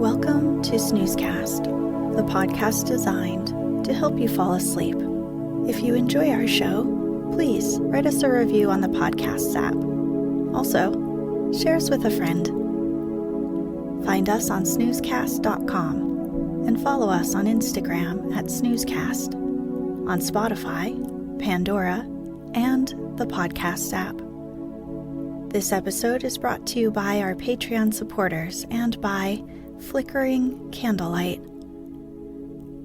Welcome to Snoozecast, the podcast designed to help you fall asleep. If you enjoy our show, please write us a review on the podcast app. Also, share us with a friend. Find us on snoozecast.com and follow us on Instagram at Snoozecast, on Spotify, Pandora, and the podcast app. This episode is brought to you by our Patreon supporters and by Flickering Candlelight.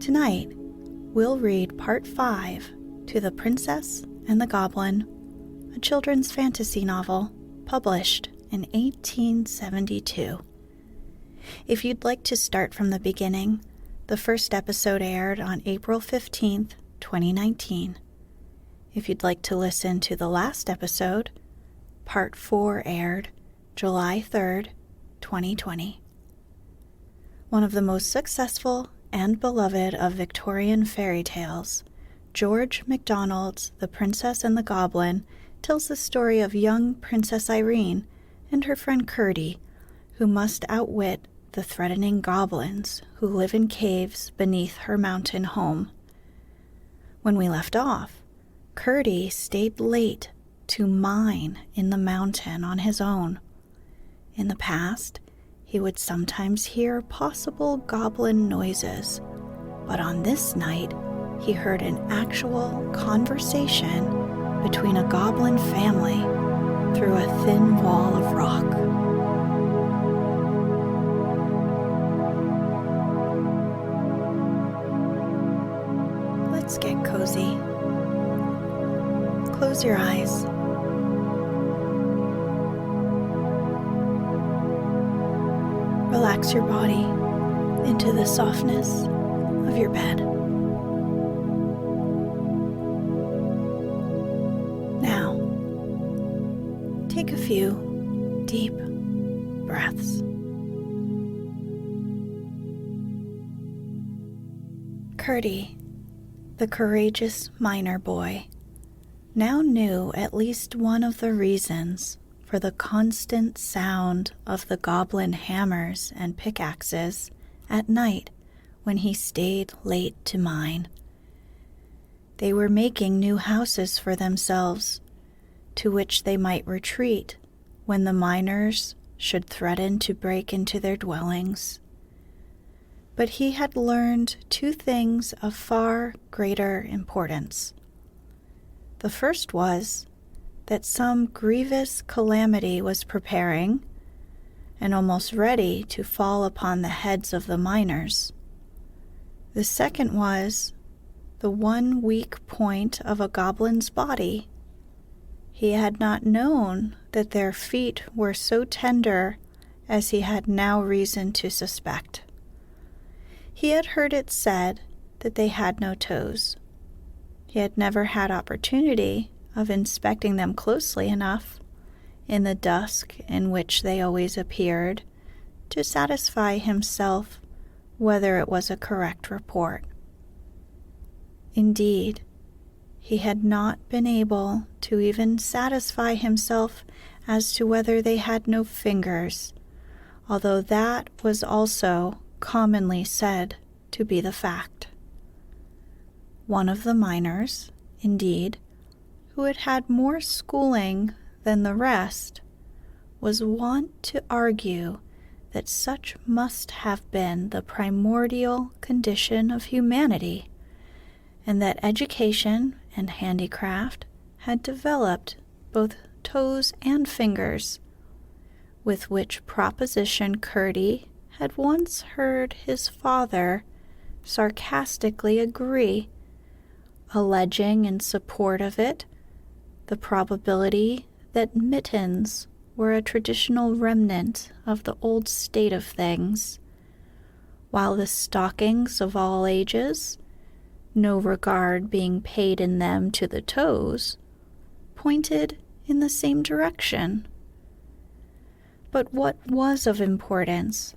Tonight, we'll read Part 5 to The Princess and the Goblin, a children's fantasy novel published in 1872. If you'd like to start from the beginning, the first episode aired on April 15th, 2019. If you'd like to listen to the last episode, Part 4 aired July 3rd, 2020. One of the most successful and beloved of Victorian fairy tales, George MacDonald's The Princess and the Goblin tells the story of young Princess Irene and her friend Curdie, who must outwit the threatening goblins who live in caves beneath her mountain home. When we left off, Curdie stayed late to mine in the mountain on his own. In the past, he would sometimes hear possible goblin noises, but on this night, he heard an actual conversation between a goblin family through a thin wall of rock. Let's get cozy. Close your eyes. Relax your body into the softness of your bed. Now, take a few deep breaths. Curdie, the courageous miner boy, now knew at least one of the reasons for the constant sound of the goblin hammers and pickaxes at night when he stayed late to mine. They were making new houses for themselves, to which they might retreat when the miners should threaten to break into their dwellings. But he had learned two things of far greater importance. The first was that some grievous calamity was preparing and almost ready to fall upon the heads of the miners. The second was the one weak point of a goblin's body. He had not known that their feet were so tender as he had now reason to suspect. He had heard it said that they had no toes. He had never had opportunity of inspecting them closely enough in the dusk in which they always appeared to satisfy himself whether it was a correct report. Indeed, he had not been able to even satisfy himself as to whether they had no fingers, although that was also commonly said to be the fact. One of the miners, indeed, who had had more schooling than the rest, was wont to argue that such must have been the primordial condition of humanity, and that education and handicraft had developed both toes and fingers, with which proposition Curdie had once heard his father sarcastically agree, alleging in support of it the probability that mittens were a traditional remnant of the old state of things, while the stockings of all ages, no regard being paid in them to the toes, pointed in the same direction. But what was of importance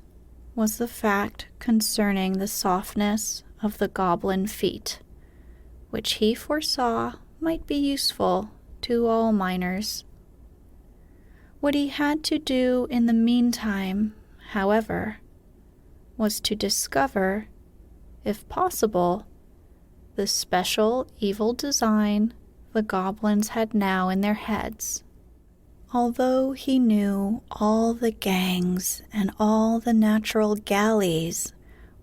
was the fact concerning the softness of the goblin feet, which he foresaw might be useful to all miners. What he had to do in the meantime, however, was to discover, if possible, the special evil design the goblins had now in their heads. Although he knew all the gangs and all the natural galleys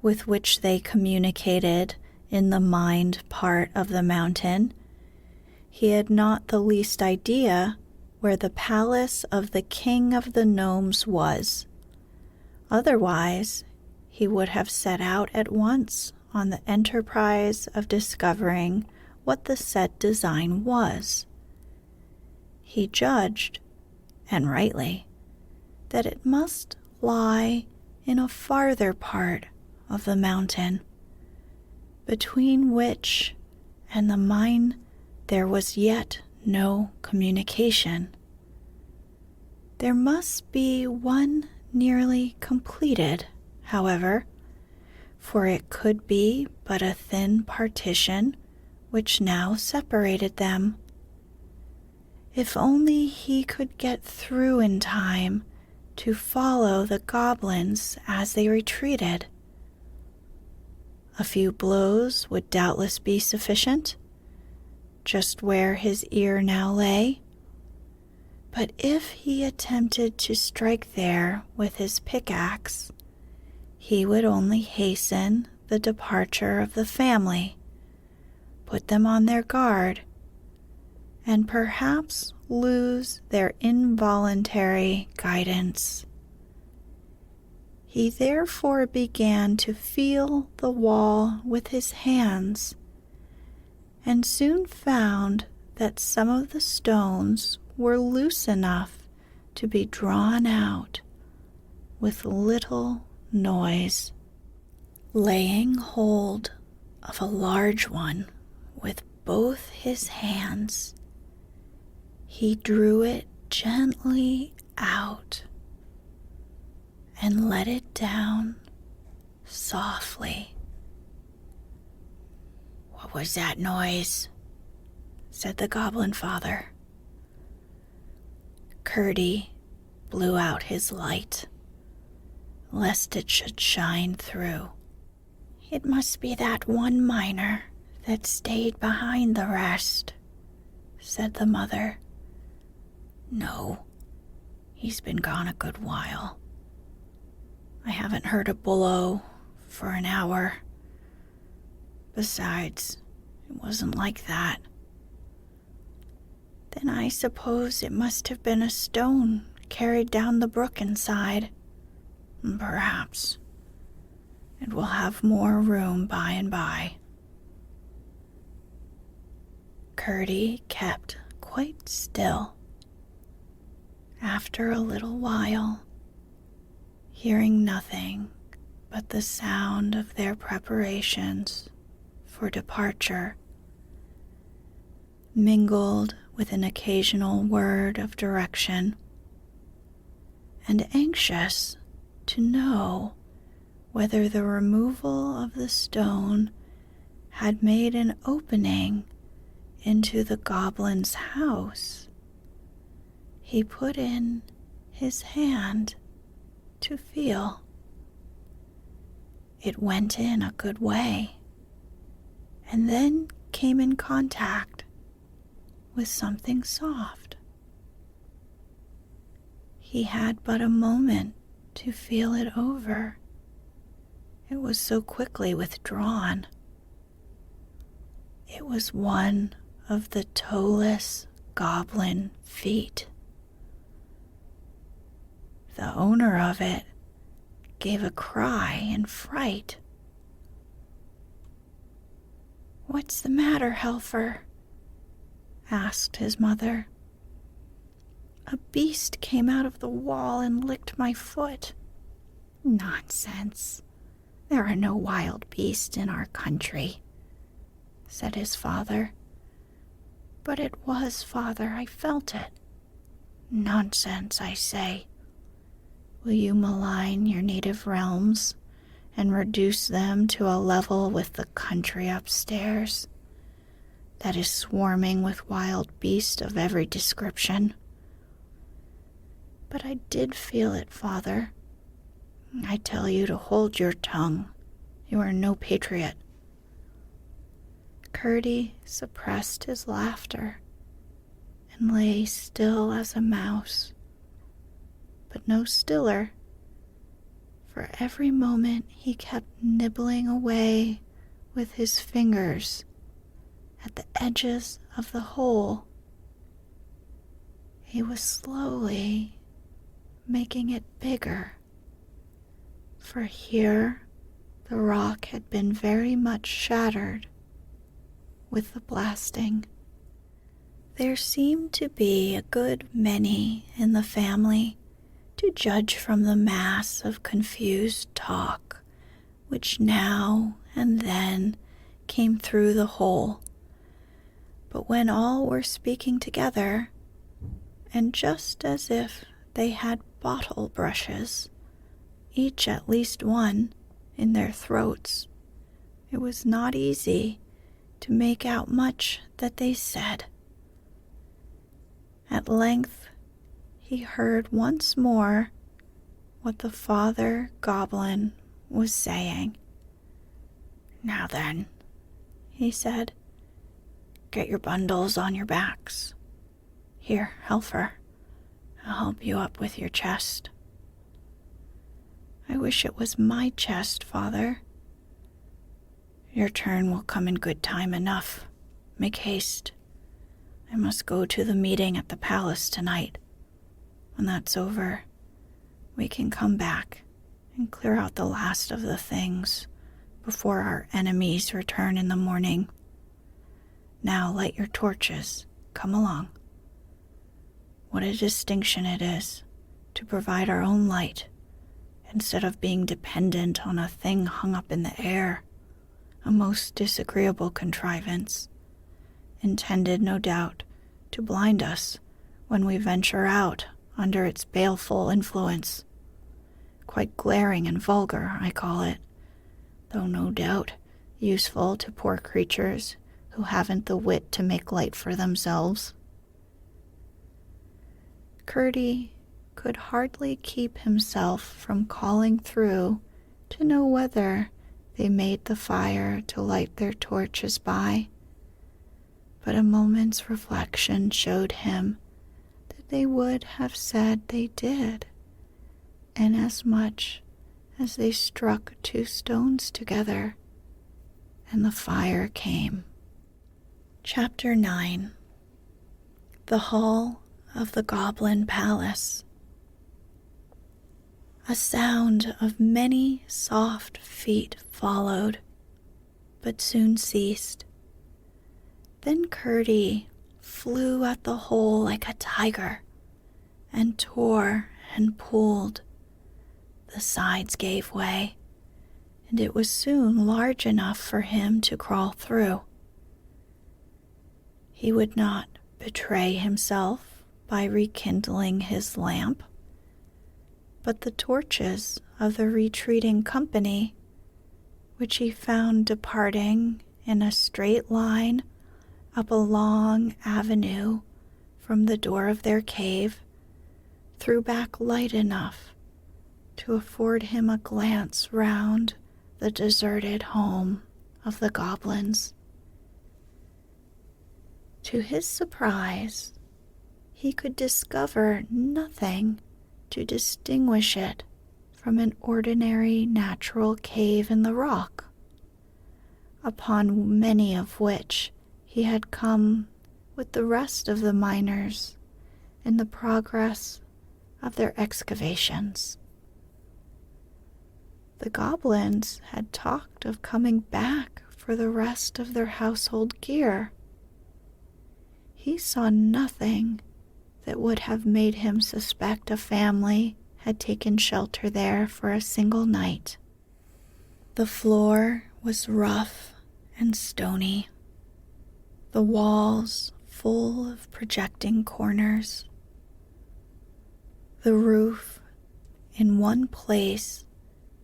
with which they communicated in the mined part of the mountain, he had not the least idea where the palace of the king of the gnomes was. Otherwise, he would have set out at once on the enterprise of discovering what the said design was. He judged, and rightly, that it must lie in a farther part of the mountain, between which and the mine there was yet no communication. There must be one nearly completed, however, for it could be but a thin partition which now separated them. If only he could get through in time to follow the goblins as they retreated. A few blows would doubtless be sufficient, just where his ear now lay. But if he attempted to strike there with his pickaxe, he would only hasten the departure of the family, put them on their guard, and perhaps lose their involuntary guidance. He therefore began to feel the wall with his hands, and soon found that some of the stones were loose enough to be drawn out with little noise. Laying hold of a large one with both his hands, he drew it gently out and let it down softly. "What was that noise?" said the goblin father. Curdie blew out his light, lest it should shine through. "It must be that one miner that stayed behind the rest," said the mother. "No, he's been gone a good while. I haven't heard a blow for an hour. Besides, it wasn't like that." "Then I suppose it must have been a stone carried down the brook inside." "Perhaps. It will have more room by and by." Curdie kept quite still. After a little while, hearing nothing but the sound of their preparations for departure, mingled with an occasional word of direction, and anxious to know whether the removal of the stone had made an opening into the goblin's house, he put in his hand to feel. It went in a good way, and then came in contact with something soft. He had but a moment to feel it over. It was so quickly withdrawn. It was one of the toeless goblin feet. The owner of it gave a cry in fright. "What's the matter, Helfer?" asked his mother. "A beast came out of the wall and licked my foot." "Nonsense. There are no wild beasts in our country," said his father. "But it was, father. I felt it." "Nonsense, I say. Will you malign your native realms and reduce them to a level with the country upstairs that is swarming with wild beasts of every description?" "But I did feel it, father. I tell you to hold your tongue. You are no patriot." Curdie suppressed his laughter and lay still as a mouse, but no stiller. For every moment he kept nibbling away with his fingers at the edges of the hole. He was slowly making it bigger, for here the rock had been very much shattered with the blasting. There seemed to be a good many in the family, to judge from the mass of confused talk which now and then came through the hole. But when all were speaking together, and just as if they had bottle brushes, each at least one, in their throats, it was not easy to make out much that they said. At length he heard once more what the father Goblin was saying. "Now then," he said, "get your bundles on your backs. Here, Helfer, I'll help you up with your chest." "I wish it was my chest, Father." "Your turn will come in good time enough. Make haste. I must go to the meeting at the palace tonight. When that's over, we can come back and clear out the last of the things before our enemies return in the morning. Now light your torches. Come along. What a distinction it is to provide our own light instead of being dependent on a thing hung up in the air, a most disagreeable contrivance, intended, no doubt, to blind us when we venture out under its baleful influence. Quite glaring and vulgar, I call it, though no doubt useful to poor creatures who haven't the wit to make light for themselves." Curdie could hardly keep himself from calling through to know whether they made the fire to light their torches by, but a moment's reflection showed him that they would have said they did, inasmuch as they struck two stones together, and the fire came. Chapter 9. The Hall of the Goblin Palace. A sound of many soft feet followed, but soon ceased. Then Curdie flew at the hole like a tiger, and tore and pulled. The sides gave way, and it was soon large enough for him to crawl through. He would not betray himself by rekindling his lamp, but the torches of the retreating company, which he found departing in a straight line up a long avenue from the door of their cave, threw back light enough to afford him a glance round the deserted home of the goblins. To his surprise, he could discover nothing to distinguish it from an ordinary natural cave in the rock, upon many of which he had come with the rest of the miners in the progress of their excavations. The goblins had talked of coming back for the rest of their household gear. He saw nothing that would have made him suspect a family had taken shelter there for a single night. The floor was rough and stony, the walls full of projecting corners, the roof in one place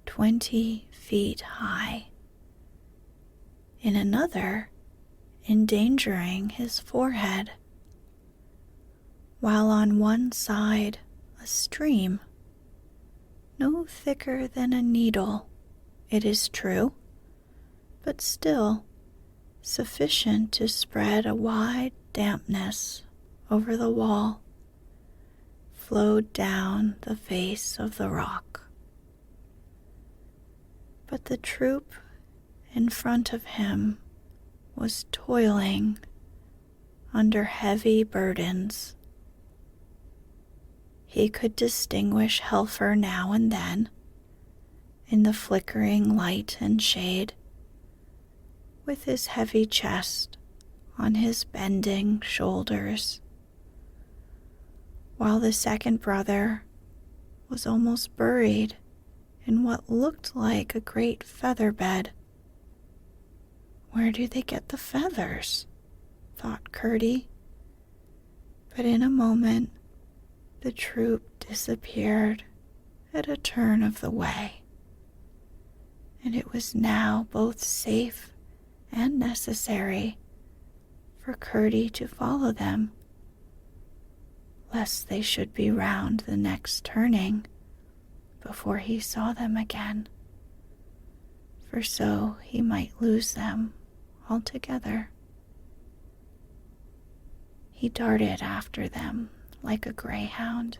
20 feet high, in another endangering his forehead, while on one side a stream, no thicker than a needle, it is true, but still sufficient to spread a wide dampness over the wall, flowed down the face of the rock. But the troop in front of him was toiling under heavy burdens. He could distinguish Helfer now and then in the flickering light and shade, with his heavy chest on his bending shoulders, while the second brother was almost buried in what looked like a great feather bed. Where do they get the feathers? Thought Curdie. But in a moment, the troop disappeared at a turn of the way, and it was now both safe and necessary for Curdie to follow them, lest they should be round the next turning before he saw them again, for so he might lose them altogether. He darted after them like a greyhound.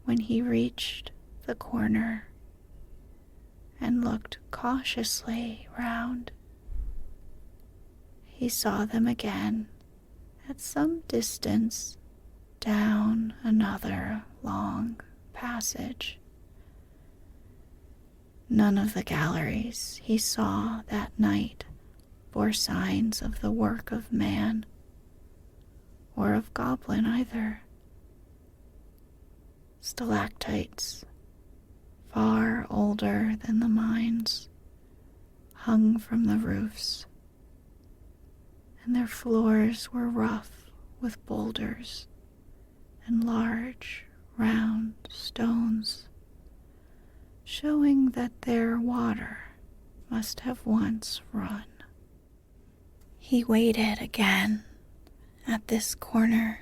When he reached the corner and looked cautiously round, he saw them again at some distance down another long passage. None of the galleries he saw that night bore signs of the work of man, or of Goblin either. Stalactites, far older than the mines, hung from the roofs, and their floors were rough with boulders and large, round stones, showing that their water must have once run. He waited again at this corner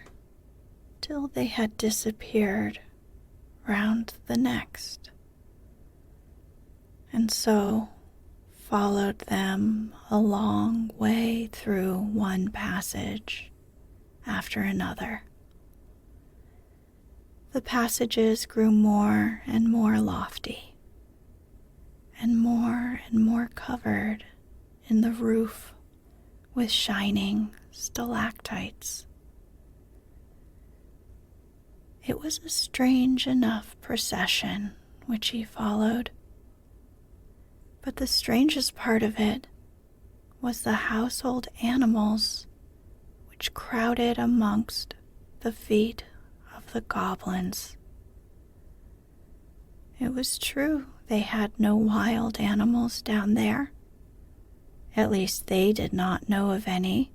till they had disappeared round the next, and so followed them a long way through one passage after another. The passages grew more and more lofty, and more covered in the roof with shining stalactites. It was a strange enough procession which he followed, but the strangest part of it was the household animals which crowded amongst the feet of the goblins. It was true they had no wild animals down there. At least they did not know of any,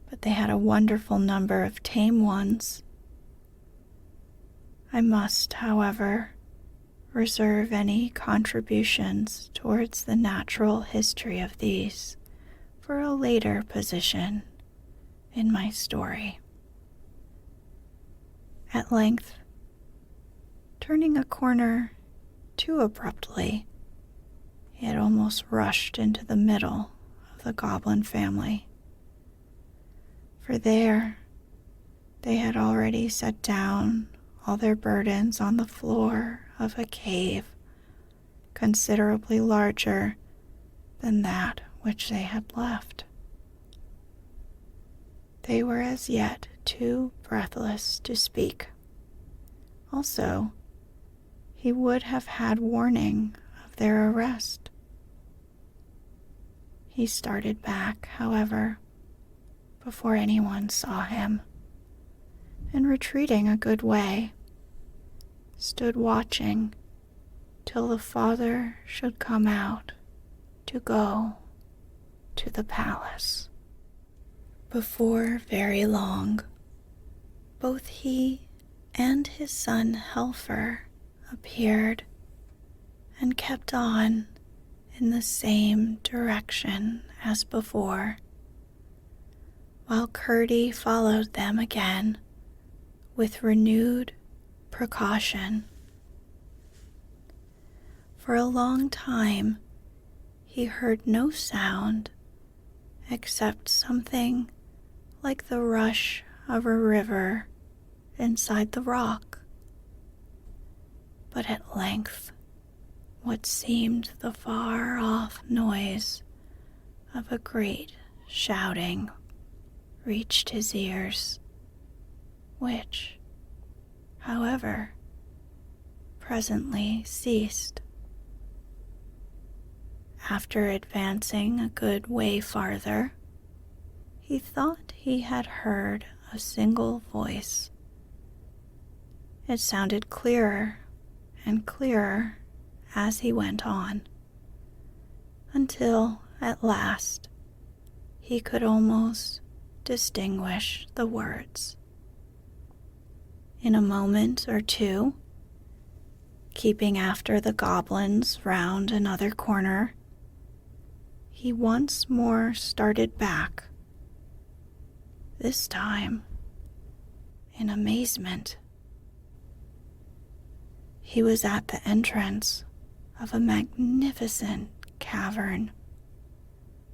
but they had a wonderful number of tame ones. I must, however, reserve any contributions towards the natural history of these for a later position in my story. At length, turning a corner too abruptly, he had almost rushed into the middle of the goblin family. For there, they had already set down all their burdens on the floor of a cave considerably larger than that which they had left. They were as yet too breathless to speak. Also, he would have had warning of their arrest. He started back, however, before anyone saw him, and retreating a good way, stood watching till the father should come out to go to the palace. Before very long, both he and his son Helfer appeared and kept on in the same direction as before, while Curdie followed them again with renewed precaution. For a long time, he heard no sound except something like the rush of a river inside the rock. But at length, what seemed the far-off noise of a great shouting reached his ears, which, however, presently ceased. After advancing a good way farther, he thought he had heard a single voice. It sounded clearer and clearer as he went on, until at last he could almost distinguish the words. In a moment or two, keeping after the goblins round another corner, he once more started back, this time in amazement. He was at the entrance of a magnificent cavern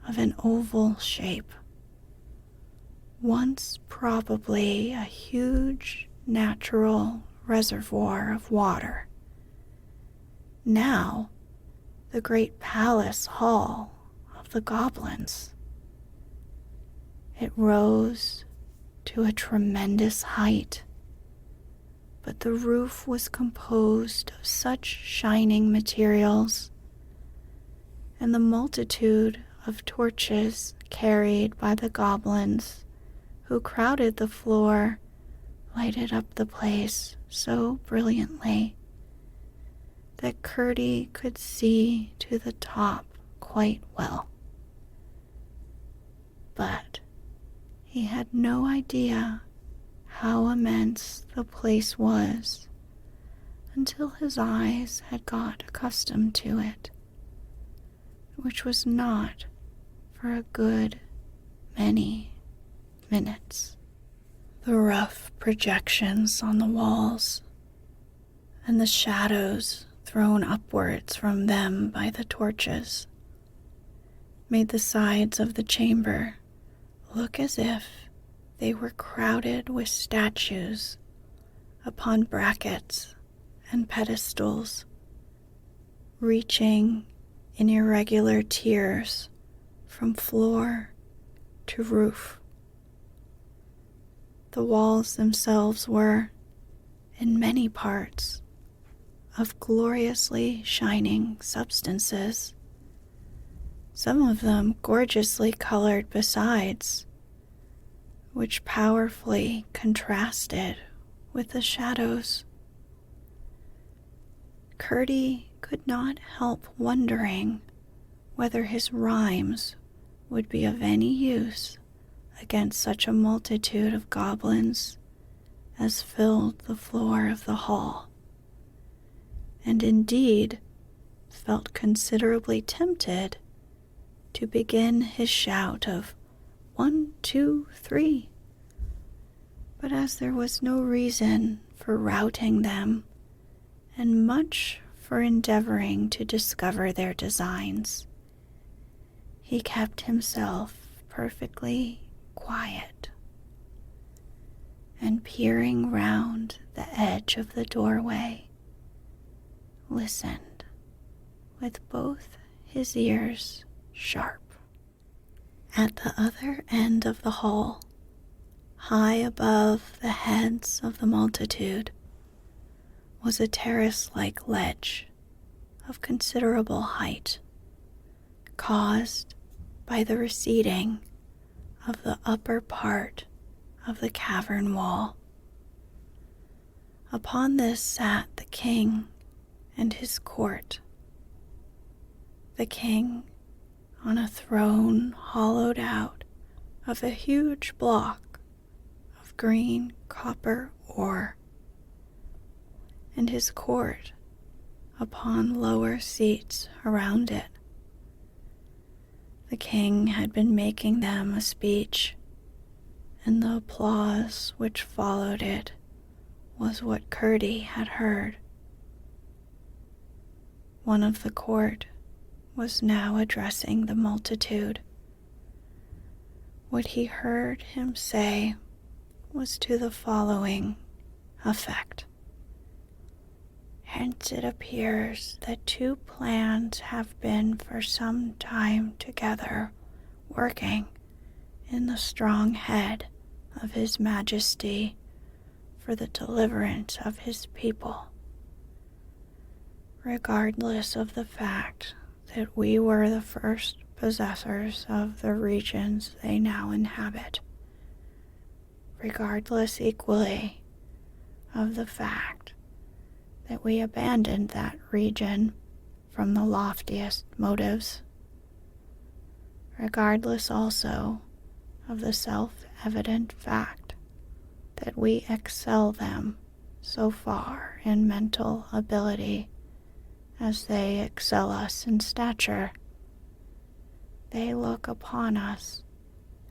of an oval shape, once probably a huge natural reservoir of water, now the great palace hall of the goblins. It rose to a tremendous height, but the roof was composed of such shining materials, and the multitude of torches carried by the goblins who crowded the floor lighted up the place so brilliantly that Curdie could see to the top quite well. But he had no idea how immense the place was until his eyes had got accustomed to it, which was not for a good many minutes. The rough projections on the walls and the shadows thrown upwards from them by the torches made the sides of the chamber look as if they were crowded with statues upon brackets and pedestals, reaching in irregular tiers from floor to roof. The walls themselves were, in many parts, of gloriously shining substances, some of them gorgeously colored besides, which powerfully contrasted with the shadows. Curdie could not help wondering whether his rhymes would be of any use against such a multitude of goblins as filled the floor of the hall, and indeed felt considerably tempted to begin his shout of 1, 2, 3. But as there was no reason for routing them, and much for endeavoring to discover their designs, he kept himself perfectly quiet, and peering round the edge of the doorway, listened with both his ears sharp. At the other end of the hall, high above the heads of the multitude, was a terrace-like ledge of considerable height, caused by the receding of the upper part of the cavern wall. Upon this sat the king and his court. The king on a throne hollowed out of a huge block of green copper ore, and his court upon lower seats around it. The king had been making them a speech, and the applause which followed it was what Curdie had heard. One of the court was now addressing the multitude. What he heard him say was to the following effect. Hence it appears that two plans have been for some time together working in the strong head of His Majesty for the deliverance of his people, regardless of the fact that we were the first possessors of the regions they now inhabit, regardless equally of the fact that we abandoned that region from the loftiest motives, regardless also of the self-evident fact that we excel them so far in mental ability as they excel us in stature. They look upon us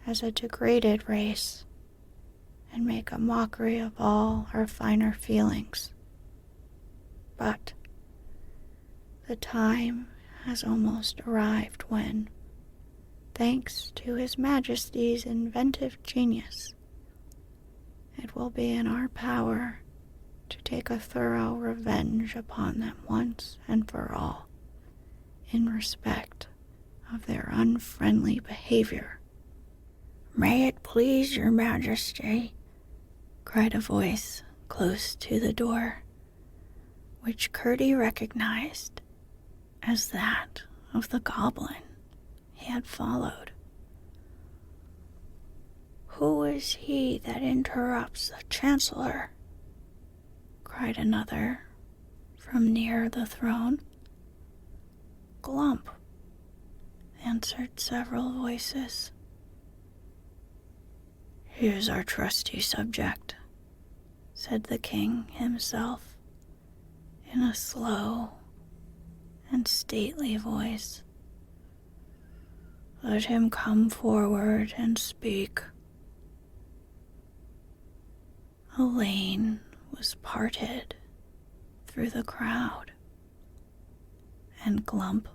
as a degraded race and make a mockery of all our finer feelings. But the time has almost arrived when, thanks to His Majesty's inventive genius, it will be in our power to take a thorough revenge upon them once and for all, in respect of their unfriendly behavior. "May it please your Majesty," cried a voice close to the door, which Curdie recognized as that of the goblin he had followed. "Who is he that interrupts the Chancellor?" cried another from near the throne. "Glump," answered several voices. "He is our trusty subject," said the king himself in a slow and stately voice. "Let him come forward and speak." A lane was parted through the crowd, and Glump,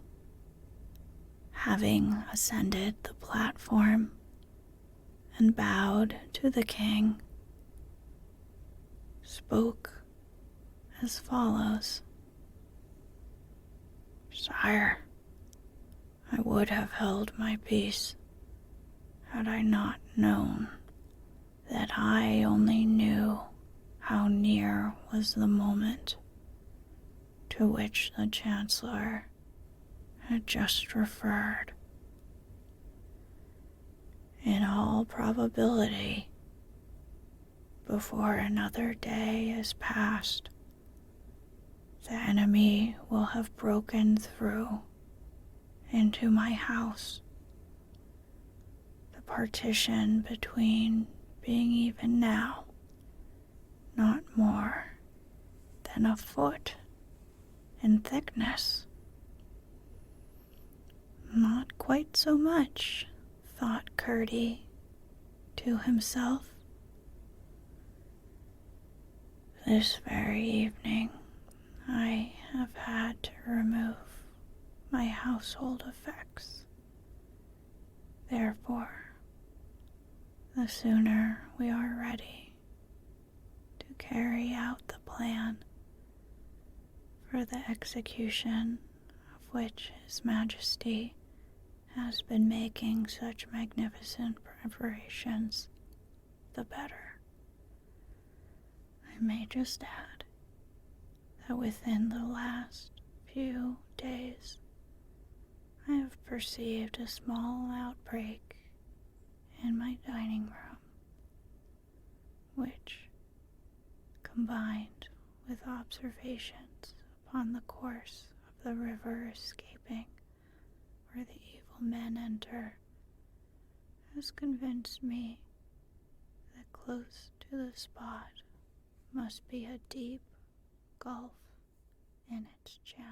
having ascended the platform and bowed to the king, spoke as follows. "Sire, I would have held my peace had I not known that I only knew how near was the moment to which the Chancellor had just referred. In all probability, before another day is past, the enemy will have broken through into my house, the partition between being even now not more than a foot in thickness. Not quite so much, thought Curdie to himself. This very evening I have had to remove my household effects. Therefore, the sooner we are ready to carry out the plan for the execution of which His Majesty has been making such magnificent preparations, the better. I may just add that within the last few days I have perceived a small outbreak in my dining room, which, combined with observations upon the course of the river escaping where the evil men enter, has convinced me that close to the spot must be a deep gulf in its channel.